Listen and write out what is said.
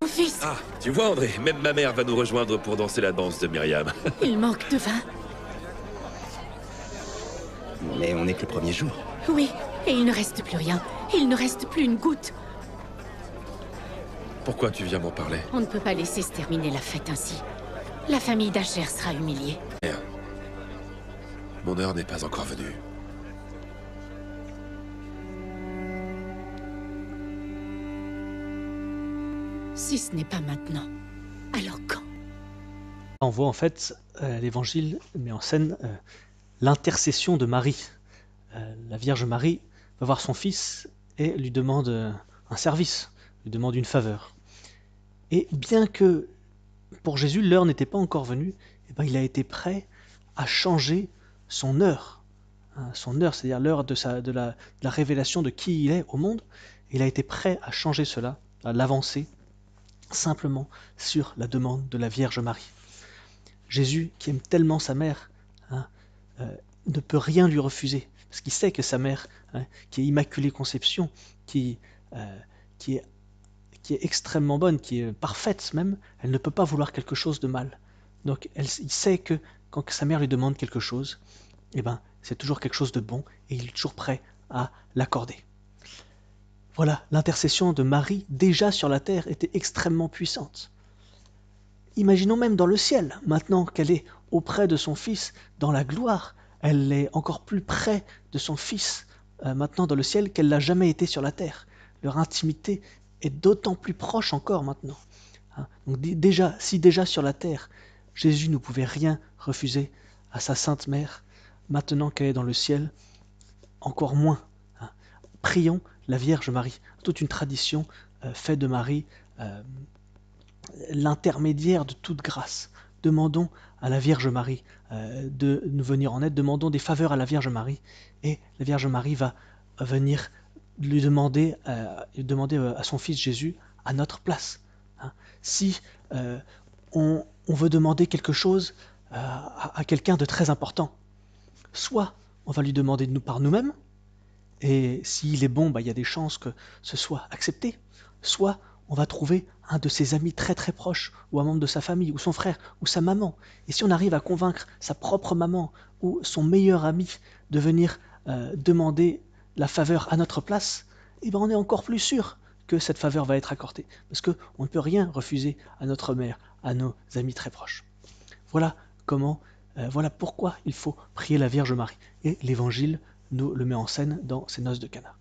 Mon fils, Ah, tu vois André, même ma mère va nous rejoindre pour danser la danse de Myriam. il manque de vin. Mais on n'est que le premier jour. Oui, et il ne reste plus rien. Il ne reste plus une goutte. Pourquoi tu viens m'en parler? On ne peut pas laisser se terminer la fête ainsi. La famille d'Asher sera humiliée. Merde. Mon heure n'est pas encore venue. Si ce n'est pas maintenant, alors quand? On voit en fait, l'Évangile met en scène l'intercession de Marie. La Vierge Marie va voir son fils et lui demande un service, lui demande une faveur. Et bien que pour Jésus l'heure n'était pas encore venue, eh ben, il a été prêt à changer son heure. Son heure, c'est-à-dire l'heure de la révélation de qui il est au monde. Il a été prêt à changer cela, à l'avancer, simplement sur la demande de la Vierge Marie. Jésus, qui aime tellement sa mère, ne peut rien lui refuser, parce qu'il sait que sa mère, qui est Immaculée Conception, qui est extrêmement bonne, qui est parfaite même, elle ne peut pas vouloir quelque chose de mal. Donc il sait que quand sa mère lui demande quelque chose, eh ben, c'est toujours quelque chose de bon, et il est toujours prêt à l'accorder. Voilà, l'intercession de Marie, déjà sur la terre, était extrêmement puissante. Imaginons même dans le ciel, maintenant qu'elle est auprès de son Fils dans la gloire, elle est encore plus près de son Fils maintenant dans le ciel qu'elle l'a jamais été sur la terre. Leur intimité est d'autant plus proche encore maintenant. Donc déjà, si déjà sur la terre, Jésus ne pouvait rien refuser à sa Sainte Mère, maintenant qu'elle est dans le ciel, encore moins. Prions la Vierge Marie. Toute une tradition fait de Marie l'intermédiaire de toute grâce. Demandons à la Vierge Marie de nous venir en aide, demandons des faveurs à la Vierge Marie, et la Vierge Marie va venir lui demander à son Fils Jésus à notre place. Si on veut demander quelque chose à quelqu'un de très important, soit on va lui demander par nous-mêmes, et s'il est bon, il y a des chances que ce soit accepté, soit on va trouver un de ses amis très très proches, ou un membre de sa famille, ou son frère, ou sa maman. Et si on arrive à convaincre sa propre maman ou son meilleur ami de venir demander la faveur à notre place, eh ben on est encore plus sûr que cette faveur va être accordée. Parce qu'on ne peut rien refuser à notre mère, à nos amis très proches. Voilà voilà pourquoi il faut prier la Vierge Marie. Et l'Évangile nous le met en scène dans ces noces de Cana.